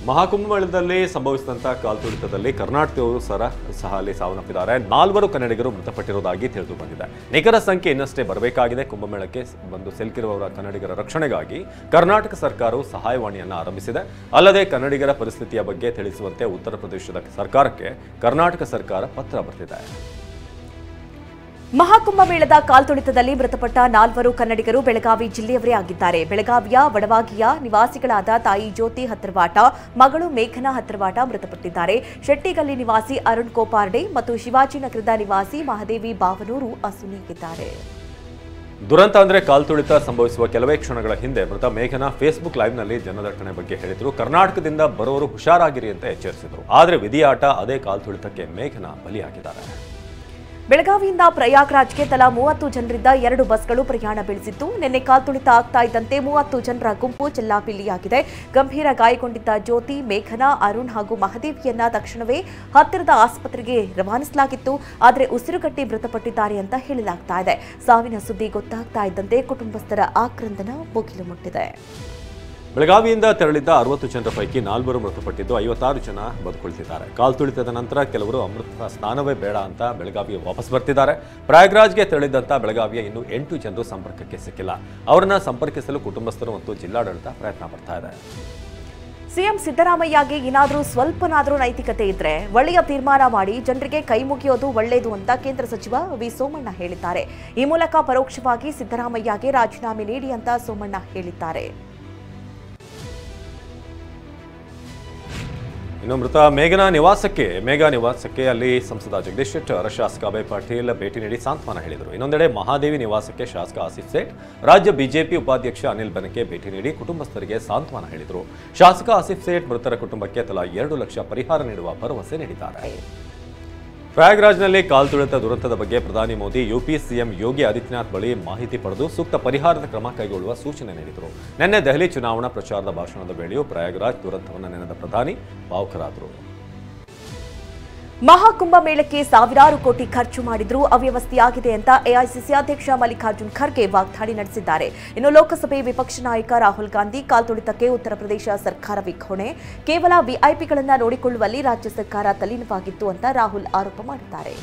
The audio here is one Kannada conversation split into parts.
ಮಹಾಕುಂಭಮೇಳದಲ್ಲಿ ಸಂಭವಿಸಿದಂತಹ ಕಾಲ್ತುಳಿತದಲ್ಲಿ ಕರ್ನಾಟಕದವರು ಸಹ ಅಲ್ಲಿ ಸಾವನ್ನಪ್ಪಿದ್ದಾರೆ. 4 ಕನ್ನಡಿಗರು ಮೃತಪಟ್ಟಿರುವುದಾಗಿ ತಿಳಿದು ಬಂದಿದೆ. ನಿಖರ ಸಂಖ್ಯೆ ಇನ್ನಷ್ಟೇ ಬರಬೇಕಾಗಿದೆ. ಕುಂಭಮೇಳಕ್ಕೆ ಬಂದು ಸಿಲುಕಿರುವವರ ಕನ್ನಡಿಗರ ರಕ್ಷಣೆಗಾಗಿ ಕರ್ನಾಟಕ ಸರ್ಕಾರವು ಸಹಾಯವಾಣಿಯನ್ನು ಆರಂಭಿಸಿದೆ. ಅಲ್ಲದೆ ಕನ್ನಡಿಗರ ಪರಿಸ್ಥಿತಿಯ ಬಗ್ಗೆ ತಿಳಿಸುವಂತೆ ಉತ್ತರ ಪ್ರದೇಶದ ಸರ್ಕಾರಕ್ಕೆ ಕರ್ನಾಟಕ ಸರ್ಕಾರ ಪತ್ರ ಬರೆದಿದೆ. ಮಹಾಕುಂಭಮೇಳದ ಕಾಲ್ತುಳಿತದಲ್ಲಿ ಮೃತಪಟ್ಟ 4 ಕನ್ನಡಿಗರು ಬೆಳಗಾವಿ ಜಿಲ್ಲೆಯವರೇ ಆಗಿದ್ದಾರೆ. ಬೆಳಗಾವಿಯ ವಡವಾಗಿಯ ನಿವಾಸಿಗಳಾದ ತಾಯಿ ಜ್ಯೋತಿ ಹತ್ರವಾಟ, ಮಗಳು ಮೇಘನಾ ಹತ್ರವಾಟ ಮೃತಪಟ್ಟಿದ್ದಾರೆ. ಶೆಟ್ಟಿಗಲ್ಲಿ ನಿವಾಸಿ ಅರುಣ್ ಕೋಪಾರ್ಡೆ ಮತ್ತು ಶಿವಾಜಿನಗರದ ನಿವಾಸಿ ಮಹಾದೇವಿ ಬಾವನೂರು ಅಸುನೀಗಿದ್ದಾರೆ. ದುರಂತ ಅಂದ್ರೆ ಕಾಲ್ತುಳಿತ ಸಂಭವಿಸುವ ಕೆಲವೇ ಕ್ಷಣಗಳ ಹಿಂದೆ ಮೃತ ಮೇಘನಾ ಫೇಸ್ಬುಕ್ ಲೈವ್ನಲ್ಲಿ ಜನದಟ್ಟಣೆ ಬಗ್ಗೆ ಹೇಳಿದ್ರು. ಕರ್ನಾಟಕದಿಂದ ಬರೋರು ಹುಷಾರಾಗಿರಿ ಅಂತ ಎಚ್ಚರಿಸಿದ್ರು. ಆದರೆ ವಿಧಿಯಾಟ ಅದೇ ಕಾಲ್ತುಳಿತಕ್ಕೆ ಮೇಘನಾ ಬಲಿಯಾಗಿದ್ದಾರೆ. ಬೆಳಗಾವಿಯಿಂದ ಪ್ರಯಾಗ್ರಾಜ್ಗೆ ತಲಾ 30 ಜನರಿಂದ 2 ಬಸ್ಗಳು ಪ್ರಯಾಣ ಬೆಳೆಸಿತ್ತು. ನಿನ್ನೆ ಕಾಲ್ತುಳಿತ ಆಗ್ತಾ ಇದ್ದಂತೆ 30 ಜನರ ಗುಂಪು ಚೆಲ್ಲಾಪಿಲ್ಲಿಯಾಗಿದೆ. ಗಂಭೀರ ಗಾಯಗೊಂಡಿದ್ದ ಜ್ಯೋತಿ, ಮೇಘನಾ, ಅರುಣ್ ಹಾಗೂ ಮಹದೇವಿಯನ್ನ ತಕ್ಷಣವೇ ಹತ್ತಿರದ ಆಸ್ಪತ್ರೆಗೆ ರವಾನಿಸಲಾಗಿತ್ತು. ಆದರೆ ಉಸಿರುಗಟ್ಟಿ ಮೃತಪಟ್ಟಿದ್ದಾರೆ ಅಂತ ಹೇಳಲಾಗ್ತಾ ಇದೆ. ಸಾವಿನ ಸುದ್ದಿ ಗೊತ್ತಾಗ್ತಾ ಇದ್ದಂತೆ ಕುಟುಂಬಸ್ಥರ ಆಕ್ರಂದನ ಮುಗಿಲು ಮುಟ್ಟಿದೆ. ಬೆಳಗಾವಿಯಿಂದ ತೆರಳಿದ್ದ 60 ಜನರ ಪೈಕಿ 4 ಮೃತಪಟ್ಟಿದ್ದು 56 ಜನ ಬದುಕುಳಿದಿದ್ದಾರೆ. ಕಾಲ್ತುಳಿತದ ನಂತರ ಕೆಲವರು ಅಮೃತ ಸ್ನಾನವೇ ಬೇಡ ಅಂತ ಬೆಳಗಾವಿಗೆ ವಾಪಸ್ ಬರ್ತಿದ್ದಾರೆ. ಪ್ರಯಾಗ್ರಾಜ್ಗೆ ತೆರಳಿದ್ದಂಥ ಬೆಳಗಾವಿಯ ಇನ್ನು 8 ಜನರು ಸಂಪರ್ಕಕ್ಕೆ ಸಿಕ್ಕಿಲ್ಲ. ಅವರನ್ನ ಸಂಪರ್ಕಿಸಲು ಕುಟುಂಬಸ್ಥರು ಮತ್ತು ಜಿಲ್ಲಾಡಳಿತ ಪ್ರಯತ್ನ ಪಡ್ತಾ ಇದೆ. ಸಿಎಂ ಸಿದ್ದರಾಮಯ್ಯಗೆ ಏನಾದರೂ ಸ್ವಲ್ಪನಾದರೂ ನೈತಿಕತೆ ಇದ್ರೆ ಒಳ್ಳೆಯ ತೀರ್ಮಾನ ಮಾಡಿ ಜನರಿಗೆ ಕೈ ಮುಗಿಯೋದು ಒಳ್ಳೆಯದು ಅಂತ ಕೇಂದ್ರ ಸಚಿವ ವಿ ಸೋಮಣ್ಣ ಹೇಳಿದ್ದಾರೆ. ಈ ಮೂಲಕ ಪರೋಕ್ಷವಾಗಿ ಸಿದ್ದರಾಮಯ್ಯಗೆ ರಾಜೀನಾಮೆ ನೀಡಿ ಅಂತ ಸೋಮಣ್ಣ ಹೇಳಿದ್ದಾರೆ. ಇನ್ನು ಮೃತ ಮೇಘಾ ನಿವಾಸಕ್ಕೆ ಅಲ್ಲಿ ಸಂಸದ ಜಗದೀಶ್ ಶೆಟ್ಟರ್, ಶಾಸಕ ಅಭಯ್ ಪಾಟೀಲ್ ಭೇಟಿ ನೀಡಿ ಸಾಂತ್ವನ ಹೇಳಿದರು. ಇನ್ನೊಂದೆಡೆ ಮಹಾದೇವಿ ನಿವಾಸಕ್ಕೆ ಶಾಸಕ ಆಸಿಫ್ ಸೇಠ್, ರಾಜ್ಯ ಬಿಜೆಪಿ ಉಪಾಧ್ಯಕ್ಷ ಅನಿಲ್ ಬೆನಕೆ ಭೇಟಿ ನೀಡಿ ಕುಟುಂಬಸ್ಥರಿಗೆ ಸಾಂತ್ವನ ಹೇಳಿದರು. ಶಾಸಕ ಆಸಿಫ್ ಸೇಠ್ ಮೃತರ ಕುಟುಂಬಕ್ಕೆ ತಲಾ 2 ಲಕ್ಷ ಪರಿಹಾರ ನೀಡುವ ಭರವಸೆ ನೀಡಿದ್ದಾರೆ. ಪ್ರಯಾಗ್ರಾಜ್ನಲ್ಲಿ ಕಾಲ್ತುಳಿತ ದುರಂತದ ಬಗ್ಗೆ ಪ್ರಧಾನಿ ಮೋದಿ ಯುಪಿ ಸಿಎಂ ಯೋಗಿ ಆದಿತ್ಯನಾಥ್ ಬಳಿ ಮಾಹಿತಿ ಪಡೆದು ಸೂಕ್ತ ಪರಿಹಾರದ ಕ್ರಮ ಕೈಗೊಳ್ಳುವ ಸೂಚನೆ ನೀಡಿದರು. ನಿನ್ನೆ ದೆಹಲಿ ಚುನಾವಣಾ ಪ್ರಚಾರದ ಭಾಷಣದ ವೇಳೆಯೂ ಪ್ರಯಾಗ್ರಾಜ್ ದುರಂತವನ್ನು ನೆನೆದ ಪ್ರಧಾನಿ ಭಾವುಕರಾದರು. ಮಹಾಕುಂಭಮೇಳಕ್ಕೆ ಸಾವಿರಾರು ಕೋಟಿ ಖರ್ಚು ಮಾಡಿದ್ರೂ ಅವ್ಯವಸ್ಥೆಯಾಗಿದೆ ಅಂತ ಎಐಸಿಸಿ ಅಧ್ಯಕ್ಷ ಮಲ್ಲಿಕಾರ್ಜುನ್ ಖರ್ಗೆ ವಾಗ್ದಾಳಿ ನಡೆಸಿದ್ದಾರೆ. ಇನ್ನು ಲೋಕಸಭೆ ವಿಪಕ್ಷ ನಾಯಕ ರಾಹುಲ್ ಗಾಂಧಿ ಕಾಲ್ತುಳಿತಕ್ಕೆ ಉತ್ತರ ಪ್ರದೇಶ ಸರ್ಕಾರವೇ ಹೊಣೆ, ಕೇವಲ ವಿಐಪಿಗಳನ್ನು ನೋಡಿಕೊಳ್ಳುವಲ್ಲಿ ರಾಜ್ಯ ಸರ್ಕಾರ ತಲ್ಲೀನವಾಗಿತ್ತು ಅಂತ ರಾಹುಲ್ ಆರೋಪ ಮಾಡಿದ್ದಾರೆ.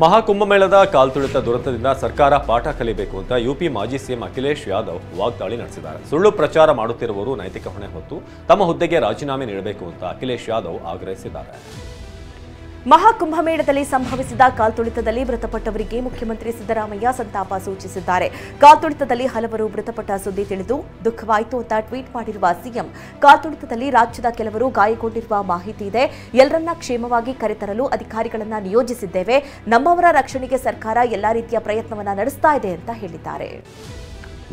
ಮಹಾಕುಂಭಮೇಳದ ಕಾಲ್ತುಳಿತ ದುರಂತದಿಂದ ಸರ್ಕಾರ ಪಾಠ ಕಲಿಯಬೇಕು ಅಂತ ಯುಪಿ ಮಾಜಿ ಸಿಎಂ ಅಖಿಲೇಶ್ ಯಾದವ್ ವಾಗ್ದಾಳಿ ನಡೆಸಿದ್ದಾರೆ. ಸುಳ್ಳು ಪ್ರಚಾರ ಮಾಡುತ್ತಿರುವವರು ನೈತಿಕ ಹೊಣೆ ಹೊತ್ತು ತಮ್ಮ ಹುದ್ದೆಗೆ ರಾಜೀನಾಮೆ ನೀಡಬೇಕು ಅಂತ ಅಖಿಲೇಶ್ ಯಾದವ್ ಆಗ್ರಹಿಸಿದ್ದಾರೆ. ಮಹಾಕುಂಭಮೇಳದಲ್ಲಿ ಸಂಭವಿಸಿದ ಕಾಲ್ತುಳಿತದಲ್ಲಿ ಮೃತಪಟ್ಟವರಿಗೆ ಮುಖ್ಯಮಂತ್ರಿ ಸಿದ್ದರಾಮಯ್ಯ ಸಂತಾಪ ಸೂಚಿಸಿದ್ದಾರೆ. ಕಾಲ್ತುಳಿತದಲ್ಲಿ ಹಲವರು ಮೃತಪಟ್ಟ ಸುದ್ದಿ ತಿಳಿದು ದುಃಖವಾಯಿತು ಅಂತ ಟ್ವೀಟ್ ಮಾಡಿರುವ ಸಿಎಂ, ಕಾಲ್ತುಳಿತದಲ್ಲಿ ರಾಜ್ಯದ ಕೆಲವರು ಗಾಯಗೊಂಡಿರುವ ಮಾಹಿತಿ ಇದೆ. ಎಲ್ಲರನ್ನ ಕ್ಷೇಮವಾಗಿ ಕರೆತರಲು ಅಧಿಕಾರಿಗಳನ್ನ ನಿಯೋಜಿಸಿದ್ದೇವೆ. ನಮ್ಮವರ ರಕ್ಷಣೆಗೆ ಸರ್ಕಾರ ಎಲ್ಲಾ ರೀತಿಯ ಪ್ರಯತ್ನವನ್ನ ನಡೆಸ್ತಾ ಇದೆ ಅಂತ ಹೇಳಿದ್ದಾರೆ.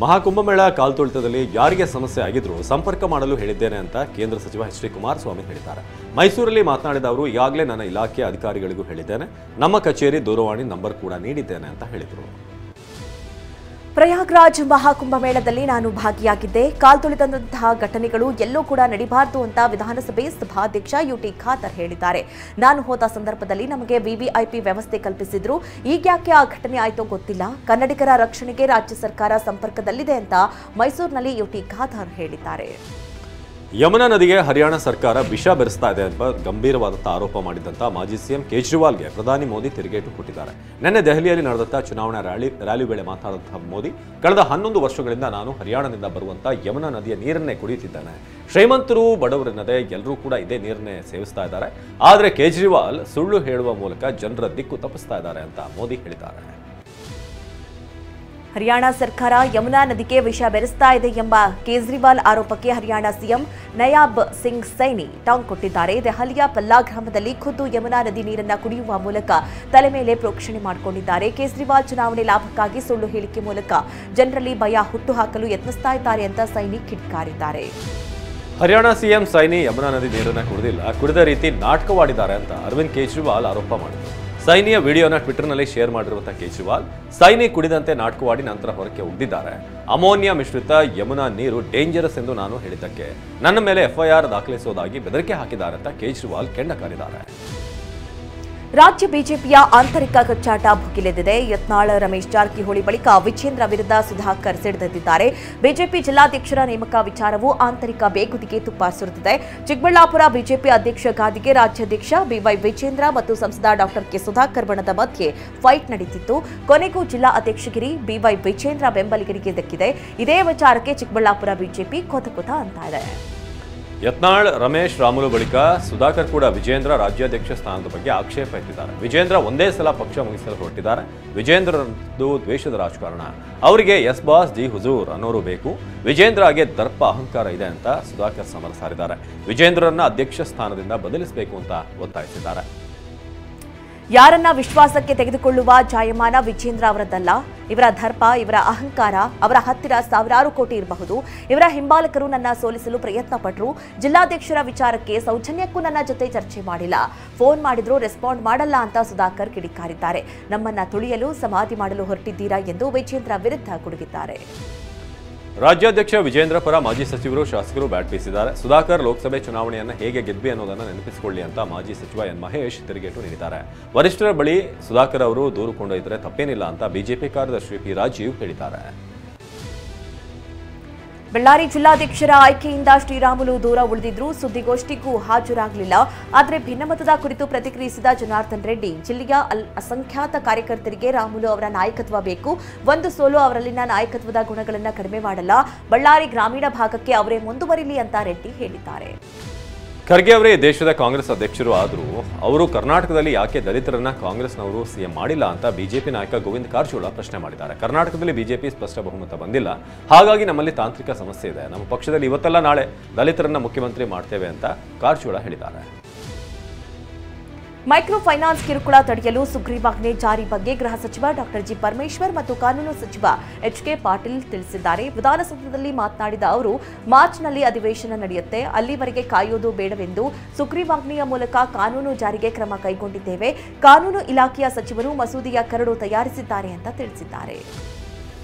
ಮಹಾಕುಂಭಮೇಳ ಕಾಲ್ತುಳಿತದಲ್ಲಿ ಯಾರಿಗೆ ಸಮಸ್ಯೆ ಆಗಿದ್ರು ಸಂಪರ್ಕ ಮಾಡಲು ಹೇಳಿದ್ದೇನೆ ಅಂತ ಕೇಂದ್ರ ಸಚಿವ ಎಚ್ ಡಿ ಕುಮಾರಸ್ವಾಮಿ ಹೇಳಿದ್ದಾರೆ. ಮೈಸೂರಲ್ಲಿ ಮಾತನಾಡಿದ ಅವರು, ಈಗಾಗಲೇ ನನ್ನ ಇಲಾಖೆ ಅಧಿಕಾರಿಗಳಿಗೂ ಹೇಳಿದ್ದೇನೆ, ನಮ್ಮ ಕಚೇರಿ ದೂರವಾಣಿ ನಂಬರ್ ಕೂಡ ನೀಡಿದ್ದೇನೆ ಅಂತ ಹೇಳಿದರು. ಪ್ರಯಾಗ್ರಾಜ್ ಮಹಾಕುಂಭಮೇಳದಲ್ಲಿ ನಾನು ಭಾಗಿಯಾಗಿದ್ದೆ. ಕಾಲ್ತುಳಿತಂತಹ ಘಟನೆಗಳು ಎಲ್ಲೂ ಕೂಡ ನಡೀಬಾರದು ಅಂತ ವಿಧಾನಸಭೆ ಸಭಾಧ್ಯಕ್ಷ ಯುಟಿ ಖಾದರ್ ಹೇಳಿದ್ದಾರೆ. ನಾನು ಹೋದ ಸಂದರ್ಭದಲ್ಲಿ ನಮಗೆ ವಿವಿಐಪಿ ವ್ಯವಸ್ಥೆ ಕಲ್ಪಿಸಿದ್ರು. ಈಗ್ಯಾಕೆ ಆ ಘಟನೆ ಆಯ್ತೋ ಗೊತ್ತಿಲ್ಲ. ಕನ್ನಡಿಗರ ರಕ್ಷಣೆಗೆ ರಾಜ್ಯ ಸರ್ಕಾರ ಸಂಪರ್ಕದಲ್ಲಿದೆ ಅಂತ ಮೈಸೂರಿನಲ್ಲಿ ಯುಟಿ ಖಾದರ್ ಹೇಳಿದ್ದಾರೆ. ಯಮುನಾ ನದಿಗೆ ಹರಿಯಾಣ ಸರ್ಕಾರ ವಿಷ ಬೆರೆಸ್ತಾ ಇದೆ ಎಂಬ ಗಂಭೀರವಾದಂಥ ಆರೋಪ ಮಾಡಿದಂಥ ಮಾಜಿ ಸಿಎಂ ಕೇಜ್ರಿವಾಲ್ಗೆ ಪ್ರಧಾನಿ ಮೋದಿ ತಿರುಗೇಟು ಕೊಟ್ಟಿದ್ದಾರೆ. ನಿನ್ನೆ ದೆಹಲಿಯಲ್ಲಿ ನಡೆದಂಥ ಚುನಾವಣಾ ರ್ಯಾಲಿ ವೇಳೆ ಮಾತನಾಡಿದಂತಹ ಮೋದಿ, ಕಳೆದ 11 ವರ್ಷಗಳಿಂದ ನಾನು ಹರಿಯಾಣದಿಂದ ಬರುವಂಥ ಯಮುನಾ ನದಿಯ ನೀರನ್ನೇ ಕುಡಿಯುತ್ತಿದ್ದೇನೆ. ಶ್ರೀಮಂತರು ಬಡವರೆನ್ನದೆ ಎಲ್ಲರೂ ಕೂಡ ಇದೇ ನೀರನ್ನೇ ಸೇವಿಸ್ತಾ ಇದ್ದಾರೆ. ಆದರೆ ಕೇಜ್ರಿವಾಲ್ ಸುಳ್ಳು ಹೇಳುವ ಮೂಲಕ ಜನರ ದಿಕ್ಕು ತಪ್ಪಿಸ್ತಾ ಇದ್ದಾರೆ ಅಂತ ಮೋದಿ ಹೇಳಿದ್ದಾರೆ. ಹರಿಯಾಣ ಸರ್ಕಾರ ಯಮುನಾ ನದಿಗೆ ವಿಷ ಬೆರೆಸ್ತಾ ಇದೆ ಎಂಬ ಕೇಜ್ರಿವಾಲ್ ಆರೋಪಕ್ಕೆ ಹರಿಯಾಣ ಸಿಎಂ ನಯಾಬ್ ಸಿಂಗ್ ಸೈನಿ ಟಾಂಗ್ ಕೊಟ್ಟಿದ್ದಾರೆ. ದೆಹಲಿಯ ಪಲ್ಲಾ ಗ್ರಾಮದಲ್ಲಿ ಖುದ್ದು ಯಮುನಾ ನದಿ ನೀರನ್ನ ಕುಡಿಯುವ ಮೂಲಕ ತಲೆ ಮೇಲೆ ಪ್ರೋಕ್ಷಣೆ ಮಾಡಿಕೊಂಡಿದ್ದಾರೆ. ಕೇಜ್ರಿವಾಲ್ ಚುನಾವಣೆ ಲಾಭಕ್ಕಾಗಿ ಸುಳ್ಳು ಹೇಳಿಕೆ ಮೂಲಕ ಜನರಲ್ಲಿ ಭಯ ಹುಟ್ಟುಹಾಕಲು ಯತ್ನಿಸ್ತಾ ಇದ್ದಾರೆ ಅಂತ ಸೈನಿ ಕಿಡಿಕಾರಿದ್ದಾರೆ. ಹರಿಯಾಣ ಸಿಎಂ ಸೈನಿ ಯಮುನಾ ನದಿ ನೀರನ್ನ ಕುಡಿದ ರೀತಿ ನಾಟಕವಾಡಿದ್ದಾರೆ ಅಂತ ಅರವಿಂದ್ ಕೇಜ್ರಿವಾಲ್ ಆರೋಪ ಮಾಡಿದರು. ಸೈನಿಯ ವಿಡಿಯೋನ ಟ್ವಿಟರ್ನಲ್ಲಿ ಶೇರ್ ಮಾಡಿರುವಂತಹ ಕೇಜ್ರಿವಾಲ್, ಸೈನಿ ಕುಡಿದಂತೆ ನಾಟಕವಾಡಿ ನಂತರ ಹೊರಕ್ಕೆ ಉಗ್ದಿದ್ದಾರೆ. ಅಮೋನಿಯಾ ಮಿಶ್ರಿತ ಯಮುನಾ ನೀರು ಡೇಂಜರಸ್ ಎಂದು ನಾನು ಹೇಳಿದ್ದಕ್ಕೆ ನನ್ನ ಮೇಲೆ ಎಫ್ಐಆರ್ ದಾಖಲಿಸುವುದಾಗಿ ಬೆದರಿಕೆ ಹಾಕಿದ್ದಾರೆ ಅಂತ ಕೇಜ್ರಿವಾಲ್ ಕೆಂಡ ಕಾರಿದ್ದಾರೆ. ರಾಜ್ಯ ಬಿಜೆಪಿಯ ಆಂತರಿಕ ಕಚ್ಚಾಟ ಭುಗಿಲೆದಿದೆ. ಯತ್ನಾಳ್ ರಮೇಶ್ ಜಾರಕಿಹೊಳಿ ಬಳಿಕ ವಿಜೇಂದ್ರ ವಿರುದ್ಧ ಸುಧಾಕರ್ ಸಿಡಿದೆದ್ದಿದ್ದಾರೆ. ಬಿಜೆಪಿ ಜಿಲ್ಲಾಧ್ಯಕ್ಷರ ನೇಮಕ ವಿಚಾರವು ಆಂತರಿಕ ಬೇಗುದಿಗೆ ತುಪ್ಪ ಸುರಿದಿದೆ. ಚಿಕ್ಕಬಳ್ಳಾಪುರ ಬಿಜೆಪಿ ಅಧ್ಯಕ್ಷ ಗಾದಿಗೆ ರಾಜ್ಯಾಧ್ಯಕ್ಷ ಬಿವೈ ವಿಜೇಂದ್ರ ಮತ್ತು ಸಂಸದ ಡಾಕ್ಟರ್ ಕೆ ಸುಧಾಕರ್ ಬಣದ ಮಧ್ಯೆ ಫೈಟ್ ನಡೆದಿತ್ತು. ಕೊನೆಗೂ ಜಿಲ್ಲಾ ಅಧ್ಯಕ್ಷಗಿರಿ ಬಿವೈ ವಿಜೇಂದ್ರ ಬೆಂಬಲಿಗರಿಗೆ ದಕ್ಕಿದೆ. ಇದೇ ವಿಚಾರಕ್ಕೆ ಚಿಕ್ಕಬಳ್ಳಾಪುರ ಬಿಜೆಪಿ ಕೊತ ಅಂತ ಇದೆ. ಯತ್ನಾಳ್ ರಮೇಶ್ ರಾಮುಲು ಬಳಿಕ ಸುಧಾಕರ್ ಕೂಡ ವಿಜೇಂದ್ರ ರಾಜ್ಯಾಧ್ಯಕ್ಷ ಸ್ಥಾನದ ಬಗ್ಗೆ ಆಕ್ಷೇಪ ಎತ್ತಿದ್ದಾರೆ. ವಿಜೇಂದ್ರ ಒಂದೇ ಸಲ ಪಕ್ಷ ಮುಗಿಸಲು ಹೊರಟಿದ್ದಾರೆ. ವಿಜೇಂದ್ರರದ್ದು ದ್ವೇಷದ ರಾಜಕಾರಣ, ಅವರಿಗೆ ಎಸ್ ಬಾಸ್ ಜಿ ಹುಜೂರ್ ಅನ್ನೋರು ಬೇಕು. ವಿಜೇಂದ್ರಗೆ ದರ್ಪ ಅಹಂಕಾರ ಇದೆ ಅಂತ ಸುಧಾಕರ್ ಸಮರ ಸಾರಿದ್ದಾರೆ. ವಿಜೇಂದ್ರರನ್ನ ಅಧ್ಯಕ್ಷ ಸ್ಥಾನದಿಂದ ಬದಲಿಸಬೇಕು ಅಂತ ಒತ್ತಾಯಿಸಿದ್ದಾರೆ. ಯಾರನ್ನ ವಿಶ್ವಾಸಕ್ಕೆ ತೆಗೆದುಕೊಳ್ಳುವ ಜಾಯಮಾನ ವಿಜೇಂದ್ರ ಅವರದ್ದಲ್ಲ. ಇವರ ದರ್ಪ, ಇವರ ಅಹಂಕಾರ, ಅವರ ಹತ್ತಿರ ಸಾವಿರಾರು ಕೋಟಿ ಇರಬಹುದು. ಇವರ ಹಿಂಬಾಲಕರು ನನ್ನ ಸೋಲಿಸಲು ಪ್ರಯತ್ನ ಪಟ್ಟರು. ಜಿಲ್ಲಾಧ್ಯಕ್ಷರ ವಿಚಾರಕ್ಕೆ ಸೌಜನ್ಯಕ್ಕೂ ನನ್ನ ಜೊತೆ ಚರ್ಚೆ ಮಾಡಿಲ್ಲ. ಫೋನ್ ಮಾಡಿದ್ರು ರೆಸ್ಪಾಂಡ್ ಮಾಡಲ್ಲ ಅಂತ ಸುಧಾಕರ್ ಕಿಡಿಕಾರಿದ್ದಾರೆ. ನಮ್ಮನ್ನ ತುಳಿಯಲು ಸಮಾಧಿ ಮಾಡಲು ಹೊರಟಿದ್ದೀರಾ ಎಂದು ವಿಜೇಂದ್ರ ವಿರುದ್ಧ ಗುಡುಗಿದ್ದಾರೆ. ರಾಜ್ಯಾಧ್ಯಕ್ಷ ವಿಜೇಂದ್ರ ಪರ ಮಾಜಿ ಸಚಿವರು, ಶಾಸಕರು ಬ್ಯಾಟ್ ಬೀಸಿದ್ದಾರೆ. ಸುಧಾಕರ್ ಲೋಕಸಭೆ ಚುನಾವಣೆಯನ್ನು ಹೇಗೆ ಗೆದ್ವಿ ಅನ್ನೋದನ್ನು ನೆನಪಿಸಿಕೊಳ್ಳಿ ಅಂತ ಮಾಜಿ ಸಚಿವ ಎನ್ ಮಹೇಶ್ ತಿರುಗೇಟು ನೀಡಿದ್ದಾರೆ. ವರಿಷ್ಠರ ಬಳಿ ಸುಧಾಕರ್ ಅವರು ದೂರು ಕೊಂಡೊಯ್ದರೆ ತಪ್ಪೇನಿಲ್ಲ ಅಂತ ಬಿಜೆಪಿ ಕಾರ್ಯದರ್ಶಿ ಪಿ ರಾಜೀವ್ ಹೇಳಿದ್ದಾರೆ. ಬಳ್ಳಾರಿ ಜಿಲ್ಲಾಧ್ಯಕ್ಷರ ಆಯ್ಕೆಯಿಂದ ಶ್ರೀರಾಮುಲು ದೂರ ಉಳಿದಿದ್ರು. ಸುದ್ದಿಗೋಷ್ಠಿಗೂ ಹಾಜರಾಗಲಿಲ್ಲ. ಆದರೆ ಭಿನ್ನಮತದ ಕುರಿತು ಪ್ರತಿಕ್ರಿಯಿಸಿದ ಜನಾರ್ದನ್ ರೆಡ್ಡಿ, ಜಿಲ್ಲೆಯ ಅಸಂಖ್ಯಾತ ಕಾರ್ಯಕರ್ತರಿಗೆ ರಾಮುಲು ಅವರ ನಾಯಕತ್ವ ಬೇಕು. ಒಂದು ಸೋಲು ಅವರಲ್ಲಿನ ನಾಯಕತ್ವದ ಗುಣಗಳನ್ನು ಕಡಿಮೆ ಮಾಡಲ್ಲ. ಬಳ್ಳಾರಿ ಗ್ರಾಮೀಣ ಭಾಗಕ್ಕೆ ಅವರೇ ಮುಂದುವರಿಲಿ ಅಂತ ರೆಡ್ಡಿ ಹೇಳಿದ್ದಾರೆ. ಖರ್ಗೆ ಅವರೇ ದೇಶದ ಕಾಂಗ್ರೆಸ್ ಅಧ್ಯಕ್ಷರು ಆದರೂ ಅವರು ಕರ್ನಾಟಕದಲ್ಲಿ ಯಾಕೆ ದಲಿತರನ್ನ ಕಾಂಗ್ರೆಸ್ನವರು ಸಿಎಂ ಮಾಡಿಲ್ಲ ಅಂತ ಬಿಜೆಪಿ ನಾಯಕ ಗೋವಿಂದ ಕಾರಜೋಳ ಪ್ರಶ್ನೆ ಮಾಡಿದ್ದಾರೆ. ಕರ್ನಾಟಕದಲ್ಲಿ ಬಿಜೆಪಿ ಸ್ಪಷ್ಟ ಬಹುಮತ ಬಂದಿಲ್ಲ, ಹಾಗಾಗಿ ನಮ್ಮಲ್ಲಿ ತಾಂತ್ರಿಕ ಸಮಸ್ಯೆ ಇದೆ. ನಮ್ಮ ಪಕ್ಷದಲ್ಲಿ ಇವತ್ತಲ್ಲ ನಾಳೆ ದಲಿತರನ್ನ ಮುಖ್ಯಮಂತ್ರಿ ಮಾಡ್ತೇವೆ ಅಂತ ಕಾರಜೋಳ ಹೇಳಿದ್ದಾರೆ. ಮೈಕ್ರೋ ಫೈನಾನ್ಸ್ ಕಿರುಕುಳ ತಡೆಯಲು ಸುಗ್ರೀವಾಜ್ಞೆ ಜಾರಿ ಬಗ್ಗೆ ಗೃಹ ಸಚಿವ ಡಾಕ್ಟರ್ ಜಿ ಪರಮೇಶ್ವರ್ ಮತ್ತು ಕಾನೂನು ಸಚಿವ ಎಚ್.ಕೆ. ಪಾಟೀಲ್ ತಿಳಿಸಿದ್ದಾರೆ. ವಿಧಾನಸೌಧದಲ್ಲಿ ಮಾತನಾಡಿದ ಅವರು, ಮಾರ್ಚ್ನಲ್ಲಿ ಅಧಿವೇಶನ ನಡೆಯುತ್ತೆ, ಅಲ್ಲಿವರೆಗೆ ಕಾಯೋದು ಬೇಡವೆಂದು ಸುಗ್ರೀವಾಜ್ಞೆಯ ಮೂಲಕ ಕಾನೂನು ಜಾರಿಗೆ ಕ್ರಮ ಕೈಗೊಂಡಿದ್ದೇವೆ. ಕಾನೂನು ಇಲಾಖೆಯ ಸಚಿವರು ಮಸೂದೆಯ ಕರಡು ತಯಾರಿಸಿದ್ದಾರೆ ಅಂತ ತಿಳಿಸಿದ್ದಾರೆ.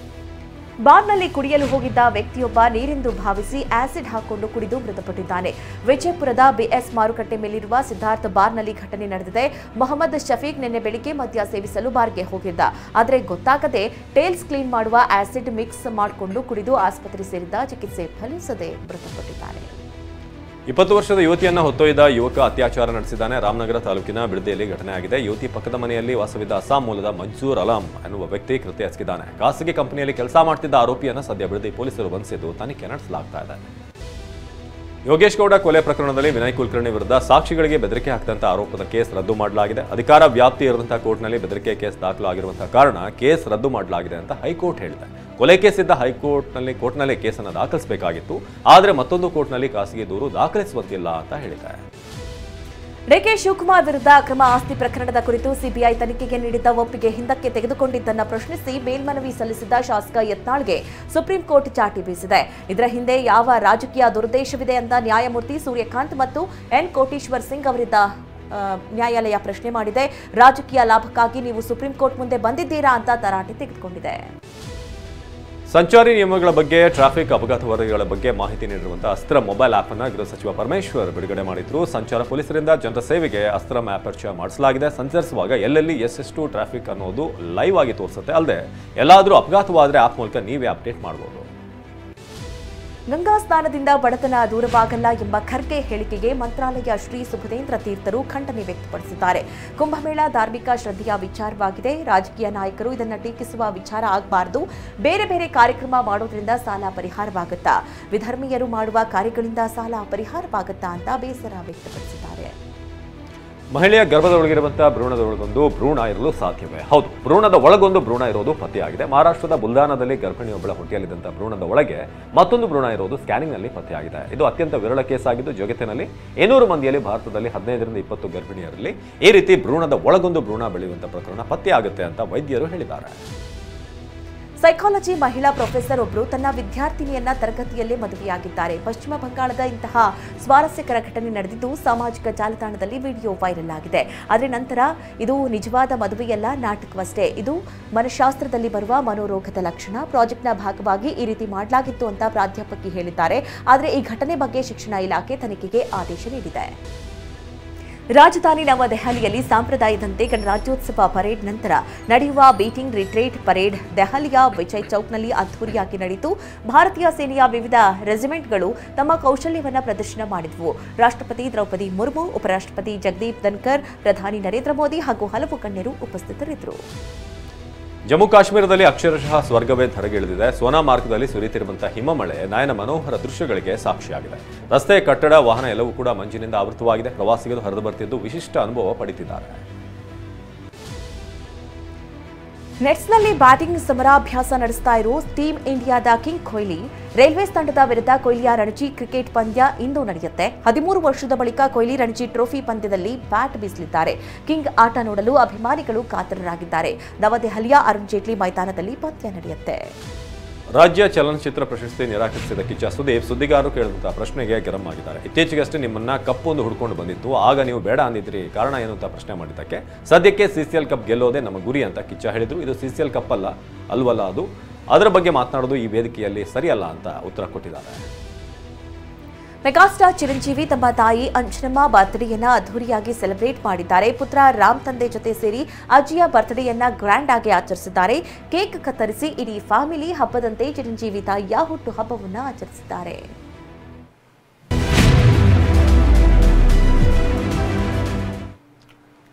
ಬಾರ್ನಲ್ಲಿ ಕುಡಿಯಲು ಹೋಗಿದ್ದ ವ್ಯಕ್ತಿಯೊಬ್ಬ ನೀರೆಂದು ಭಾವಿಸಿ ಆಸಿಡ್ ಹಾಕೊಂಡು ಕುಡಿದು ಮೃತಪಟ್ಟಿದ್ದಾನೆ. ವಿಜಯಪುರದ ಬಿಎಸ್ ಮಾರುಕಟ್ಟೆ ಮೇಲಿರುವ ಸಿದ್ಧಾರ್ಥ್ ಬಾರ್ನಲ್ಲಿ ಘಟನೆ ನಡೆದಿದೆ. ಮೊಹಮ್ಮದ್ ಶಫೀಕ್ ನಿನ್ನೆ ಬೆಳಿಗ್ಗೆ ಮದ್ಯ ಸೇವಿಸಲು ಬಾರ್ಗೆ ಹೋಗಿದ್ದ. ಆದರೆ ಗೊತ್ತಾಗದೆ ಟೇಲ್ಸ್ ಕ್ಲೀನ್ ಮಾಡುವ ಆಸಿಡ್ ಮಿಕ್ಸ್ ಮಾಡಿಕೊಂಡು ಕುಡಿದು ಆಸ್ಪತ್ರೆ ಸೇರಿದ್ದ. ಚಿಕಿತ್ಸೆ ಫಲಿಸದೆ ಮೃತಪಟ್ಟಿದ್ದಾನೆ. 20 ವರ್ಷದ ಯುವತಿಯನ್ನ ಹೊತ್ತೊಯ್ದ ಯುವಕ ಅತ್ಯಾಚಾರ ನಡೆಸಿದ್ದಾನೆ. ರಾಮನಗರ ತಾಲೂಕಿನ ಬಿಡದಿಯಲ್ಲಿ ಘಟನೆ ಆಗಿದೆ. ಯುವತಿ ಪಕ್ಕದ ಮನೆಯಲ್ಲಿ ವಾಸವಿದ್ದ ಅಸ್ಸಾಂ ಮೂಲದ ಮಂಜೂರ್ ಅಲಾಂ ಎನ್ನುವ ವ್ಯಕ್ತಿ ಕೃತ್ಯ ಎಸಗಿದ್ದಾನೆ. ಖಾಸಗಿ ಕಂಪನಿಯಲ್ಲಿ ಕೆಲಸ ಮಾಡ್ತಿದ್ದ ಆರೋಪಿಯನ್ನು ಸದ್ಯ ಬಿಡದಿ ಪೊಲೀಸರು ಬಂಧಿಸಿದ್ದು ತನಿಖೆ ನಡೆಸಲಾಗ್ತಾ ಇದೆ. ಯೋಗೇಶ್ ಗೌಡ ಕೊಲೆ ಪ್ರಕರಣದಲ್ಲಿ ವಿನಯ್ ಕುಲಕರ್ಣಿ ವಿರುದ್ಧ ಸಾಕ್ಷಿಗಳಿಗೆ ಬೆದರಿಕೆ ಹಾಕಿದಂತ ಆರೋಪದ ಕೇಸ್ ರದ್ದು ಮಾಡಲಾಗಿದೆ. ಅಧಿಕಾರ ವ್ಯಾಪ್ತಿ ಇರುವಂತಹ ಕೋರ್ಟ್ನಲ್ಲಿ ಬೆದರಿಕೆ ಕೇಸ್ ದಾಖಲಾಗಿರುವಂತಹ ಕಾರಣ ಕೇಸ್ ರದ್ದು ಮಾಡಲಾಗಿದೆ ಅಂತ ಹೈಕೋರ್ಟ್ ಹೇಳಿದೆ. ಕೊಲೆ ಕೇಸ್ ಇದ್ದ ಕೋರ್ಟ್ನಲ್ಲಿ ಕೇಸನ್ನು ದಾಖಲಿಸಬೇಕಾಗಿತ್ತು, ಆದರೆ ಮತ್ತೊಂದು ಕೋರ್ಟ್ನಲ್ಲಿ ಖಾಸಗಿ ದೂರು ದಾಖಲಿಸುವಂತಿಲ್ಲ ಅಂತ ಹೇಳಿದೆ. ಡಿಕೆ ಶಿವಕುಮಾರ್ ವಿರುದ್ಧ ಅಕ್ರಮ ಆಸ್ತಿ ಪ್ರಕರಣದ ಕುರಿತು ಸಿಬಿಐ ತನಿಖೆಗೆ ನೀಡಿದ್ದ ಒಪ್ಪಿಗೆ ಹಿಂದಕ್ಕೆ ತೆಗೆದುಕೊಂಡಿದ್ದನ್ನು ಪ್ರಶ್ನಿಸಿ ಮೇಲ್ಮನವಿ ಸಲ್ಲಿಸಿದ್ದ ಶಾಸಕ ಯತ್ನಾಳ್ಗೆ ಸುಪ್ರೀಂ ಕೋರ್ಟ್ ಚಾಟಿ ಬೀಸಿದೆ. ಇದರ ಹಿಂದೆ ಯಾವ ರಾಜಕೀಯ ದುರುದ್ದೇಶವಿದೆ ಅಂತ ನ್ಯಾಯಮೂರ್ತಿ ಸೂರ್ಯಕಾಂತ್ ಮತ್ತು ಎನ್ ಕೋಟೇಶ್ವರ್ ಸಿಂಗ್ ಅವರಿದ್ದ ನ್ಯಾಯಾಲಯ ಪ್ರಶ್ನೆ ಮಾಡಿದೆ. ರಾಜಕೀಯ ಲಾಭಕ್ಕಾಗಿ ನೀವು ಸುಪ್ರೀಂ ಕೋರ್ಟ್ ಮುಂದೆ ಬಂದಿದ್ದೀರಾ ಅಂತ ತರಾಟೆ ತೆಗೆದುಕೊಂಡಿದೆ. ಸಂಚಾರಿ ನಿಯಮಗಳ ಬಗ್ಗೆ, ಟ್ರಾಫಿಕ್ ಅಪಘಾತ ವರದಿಗಳ ಬಗ್ಗೆ ಮಾಹಿತಿ ನೀಡಿರುವಂತಹ ಅಸ್ತ್ರ ಮೊಬೈಲ್ ಆಪ್ ಅನ್ನು ಗೃಹ ಸಚಿವ ಪರಮೇಶ್ವರ್ ಬಿಡುಗಡೆ ಮಾಡಿದ್ರು. ಸಂಚಾರ ಪೊಲೀಸರಿಂದ ಜನರ ಸೇವೆಗೆ ಅಸ್ತ್ರ ಮ್ಯಾಪ್ ಪರಿಚಯ ಮಾಡಿಸಲಾಗಿದೆ. ಸಂಚರಿಸುವಾಗ ಎಲ್ಲೆಲ್ಲಿ ಎಷ್ಟೆಷ್ಟು ಟ್ರಾಫಿಕ್ ಅನ್ನೋದು ಲೈವ್ ಆಗಿ ತೋರಿಸುತ್ತೆ. ಅಲ್ಲದೆ ಎಲ್ಲಾದರೂ ಅಪಘಾತವಾದರೆ ಆಪ್ ಮೂಲಕ ನೀವೇ ಅಪ್ಡೇಟ್ ಮಾಡಬಹುದು. ಗಂಗಾ ಸ್ನಾನದಿಂದ ಬಡತನ ದೂರವಾಗಲ್ಲ ಎಂಬ ಖರ್ಗೆ ಹೇಳಿಕೆಗೆ ಮಂತ್ರಾಲಯ ಶ್ರೀ ಸುಬುಧೇಂದ್ರ ತೀರ್ಥರು ಖಂಡನೆ ವ್ಯಕ್ತಪಡಿಸಿದ್ದಾರೆ. ಕುಂಭಮೇಳ ಧಾರ್ಮಿಕ ಶ್ರದ್ಧೆಯ ವಿಚಾರವಾಗಿದೆ. ರಾಜಕೀಯ ನಾಯಕರು ಇದನ್ನು ಟೀಕಿಸುವ ವಿಚಾರ ಆಗಬಾರದು. ಬೇರೆ ಬೇರೆ ಕಾರ್ಯಕ್ರಮ ಮಾಡೋದ್ರಿಂದ ಸಾಲ ಪರಿಹಾರವಾಗುತ್ತಾ? ವಿಧರ್ಮೀಯರು ಮಾಡುವ ಕಾರ್ಯಗಳಿಂದ ಸಾಲ ಪರಿಹಾರವಾಗುತ್ತಾ ಅಂತ ಬೇಸರ ವ್ಯಕ್ತಪಡಿಸಿದ್ದಾರೆ. ಮಹಿಳೆಯ ಗರ್ಭದ ಒಳಗಿರುವಂತಹ ಭ್ರೂಣದ ಒಳಗೊಂದು ಭ್ರೂಣ ಇರಲು ಸಾಧ್ಯವೇ? ಹೌದು, ಭ್ರೂಣದ ಒಳಗೊಂದು ಭ್ರೂಣ ಇರೋದು ಪತ್ತೆಯಾಗಿದೆ. ಮಹಾರಾಷ್ಟ್ರದ ಬುಲ್ದಾನದಲ್ಲಿ ಗರ್ಭಿಣಿಯೊಬ್ಬಳ ಹೊಟ್ಟೆಯಲ್ಲಿದ್ದಂಥ ಭ್ರೂಣದ ಒಳಗೆ ಮತ್ತೊಂದು ಭ್ರೂಣ ಇರೋದು ಸ್ಕ್ಯಾನಿಂಗ್ನಲ್ಲಿ ಪತ್ತೆಯಾಗಿದೆ. ಇದು ಅತ್ಯಂತ ವಿರಳ ಕೇಸ್ ಆಗಿದ್ದು, ಜಗತ್ತಿನಲ್ಲಿ 800 ಮಂದಿಯಲ್ಲಿ ಭಾರತದಲ್ಲಿ 15ರಿಂದ 20 ಗರ್ಭಿಣಿಯರಲ್ಲಿ ಈ ರೀತಿ ಭ್ರೂಣದ ಒಳಗೊಂದು ಭ್ರೂಣ ಬೆಳೆಯುವಂಥ ಪ್ರಕರಣ ಪತ್ತೆಯಾಗುತ್ತೆ ಅಂತ ವೈದ್ಯರು ಹೇಳಿದ್ದಾರೆ. ಸೈಕಾಲಜಿ ಮಹಿಳಾ ಪ್ರೊಫೆಸರ್ ಒಬ್ಬರು ತನ್ನ ವಿದ್ಯಾರ್ಥಿನಿಯನ್ನ ತರಗತಿಯಲ್ಲೇ ಮದುವೆಯಾಗಿದ್ದಾರೆ. ಪಶ್ಚಿಮ ಬಂಗಾಳದ ಇಂತಹ ಸ್ವಾರಸ್ಯಕರ ಘಟನೆ ನಡೆದಿದ್ದು ಸಾಮಾಜಿಕ ಜಾಲತಾಣದಲ್ಲಿ ವಿಡಿಯೋ ವೈರಲ್ ಆಗಿದೆ. ಆದರೆ ನಂತರ ಇದು ನಿಜವಾದ ಮದುವೆಯಲ್ಲ, ನಾಟಕವಷ್ಟೇ. ಇದು ಮನಃಶಾಸ್ತ್ರದಲ್ಲಿ ಬರುವ ಮನೋರೋಗದ ಲಕ್ಷಣ. ಪ್ರಾಜೆಕ್ಟ್ನ ಭಾಗವಾಗಿ ಈ ರೀತಿ ಮಾಡಲಾಗಿತ್ತು ಅಂತ ಪ್ರಾಧ್ಯಾಪಕಿ ಹೇಳಿದ್ದಾರೆ. ಆದರೆ ಈ ಘಟನೆ ಬಗ್ಗೆ ಶಿಕ್ಷಣ ಇಲಾಖೆ ತನಿಖೆಗೆ ಆದೇಶ ನೀಡಿದೆ. ರಾಜಧಾನಿ ನವದೆಹಲಿಯಲ್ಲಿ ಸಾಂಪ್ರದಾಯದಂತೆ ಗಣರಾಜ್ಯೋತ್ಸವ ಪರೇಡ್ ನಂತರ ನಡೆಯುವ ಬೀಟಿಂಗ್ ರಿಟ್ರೀಟ್ ಪರೇಡ್ ದೆಹಲಿಯ ವಿಜಯ್ ಚೌಕ್ನಲ್ಲಿ ಅದ್ದೂರಿಯಾಗಿ ನಡೆಯಿತು. ಭಾರತೀಯ ಸೇನೆಯ ವಿವಿಧ ರೆಜಿಮೆಂಟ್ಗಳು ತಮ್ಮ ಕೌಶಲ್ಯವನ್ನು ಪ್ರದರ್ಶನ ಮಾಡಿದವು. ರಾಷ್ಟ್ರಪತಿ ದ್ರೌಪದಿ ಮುರ್ಮು, ಉಪರಾಷ್ಟ್ರಪತಿ ಜಗದೀಪ್ ಧನ್ಕರ್, ಪ್ರಧಾನಿ ನರೇಂದ್ರ ಮೋದಿ ಹಾಗೂ ಹಲವು ಗಣ್ಯರು ಉಪಸ್ಥಿತರಿದ್ದರು. ಜಮ್ಮು ಕಾಶ್ಮೀರದಲ್ಲಿ ಅಕ್ಷರಶಃ ಸ್ವರ್ಗವೇ ಧರೆಗಿಳಿದಿದೆ. ಸೋನಾ ಮಾರ್ಗದಲ್ಲಿ ಸುರಿತಿರುವಂತಹ ಹಿಮಮಳೆ ನಯನ ಮನೋಹರ ದೃಶ್ಯಗಳಿಗೆ ಸಾಕ್ಷಿಯಾಗಿದೆ. ರಸ್ತೆ, ಕಟ್ಟಡ, ವಾಹನ ಎಲ್ಲವೂ ಕೂಡ ಮಂಜಿನಿಂದ ಆವೃತವಾಗಿದೆ. ಪ್ರವಾಸಿಗರು ಹರಿದು ಬರ್ತಿದ್ದು ವಿಶಿಷ್ಟ ಅನುಭವ ಪಡೆದಿದ್ದಾರೆ. ನೆಟ್ಸ್ನಲ್ಲಿ ಬ್ಯಾಟಿಂಗ್ ಸಮರಾಭ್ಯಾಸ ನಡೆಸ್ತಾ ಇರೋ ಟೀಮ್ ಇಂಡಿಯಾದ ಕಿಂಗ್ ಕೊಹ್ಲಿ ರೈಲ್ವೇಸ್ ತಂಡದ ವಿರುದ್ಧ ಕೊಹ್ಲಿಯ ರಣಜಿ ಕ್ರಿಕೆಟ್ ಪಂದ್ಯ ಇಂದು ನಡೆಯುತ್ತೆ. 13 ವರ್ಷದ ಬಳಿಕ ಕೊಹ್ಲಿ ರಣಜಿ ಟ್ರೋಫಿ ಪಂದ್ಯದಲ್ಲಿ ಬ್ಯಾಟ್ ಬೀಸಲಿದ್ದಾರೆ. ಕಿಂಗ್ ಆಟ ನೋಡಲು ಅಭಿಮಾನಿಗಳು ಕಾತರರಾಗಿದ್ದಾರೆ. ನವದೆಹಲಿಯ ಅರುಣ್ ಜೇಟ್ಲಿ ಮೈದಾನದಲ್ಲಿ ಪಂದ್ಯ ನಡೆಯುತ್ತೆ. ರಾಜ್ಯ ಚಲನಚಿತ್ರ ಪ್ರಶಸ್ತಿ ನಿರಾಕರಿಸಿದ ಕಿಚ್ಚ ಸುದೀಪ್ ಸುದ್ದಿಗಾರರು ಕೇಳಿದಂತಹ ಪ್ರಶ್ನೆಗೆ ಗರಂ ಆಗಿದ್ದಾರೆ. ಇತ್ತೀಚೆಗಷ್ಟೇ ನಿಮ್ಮನ್ನ ಕಪ್ ಒಂದು ಹುಡ್ಕೊಂಡು ಬಂದಿತ್ತು, ಆಗ ನೀವು ಬೇಡ ಅಂದಿದ್ರಿ, ಕಾರಣ ಏನು ಅಂತ ಪ್ರಶ್ನೆ ಮಾಡಿದ್ದಕ್ಕೆ ಸದ್ಯಕ್ಕೆ ಸಿಸಿಎಲ್ ಕಪ್ ಗೆಲ್ಲೋದೇ ನಮ್ಮ ಗುರಿ ಅಂತ ಕಿಚ್ಚ ಹೇಳಿದ್ರು. ಇದು ಸಿಸಿಎಲ್ ಕಪ್ ಅಲ್ವಲ್ಲ, ಅದರ ಬಗ್ಗೆ ಮಾತನಾಡೋದು ಈ ವೇದಿಕೆಯಲ್ಲಿ ಸರಿಯಲ್ಲ ಅಂತ ಉತ್ತರ ಕೊಟ್ಟಿದ್ದಾರೆ. ಮೆಗಾಸ್ಟಾರ್ ಚಿರಂಜೀವಿ ತಮ್ಮ ತಾಯಿ ಅಂಜನಮ್ಮ ಬರ್ತ್ಡೇಯನ್ನ ಅದ್ದೂರಿಯಾಗಿ ಸೆಲೆಬ್ರೇಟ್ ಮಾಡಿದ್ದಾರೆ. ಪುತ್ರ ರಾಮ್ ತಂದೆ ಜೊತೆ ಸೇರಿ ಅಜ್ಜಿಯ ಬರ್ತ್ಡೇಯನ್ನ ಗ್ರ್ಯಾಂಡ್ ಆಗಿ ಆಚರಿಸಿದ್ದಾರೆ. ಕೇಕ್ ಕತ್ತರಿಸಿ ಇಡೀ ಫ್ಯಾಮಿಲಿ ಹಬ್ಬದಂತೆ ಚಿರಂಜೀವಿ ತಾಯಿಯ ಹುಟ್ಟುಹಬ್ಬವನ್ನು ಆಚರಿಸಿದ್ದಾರೆ.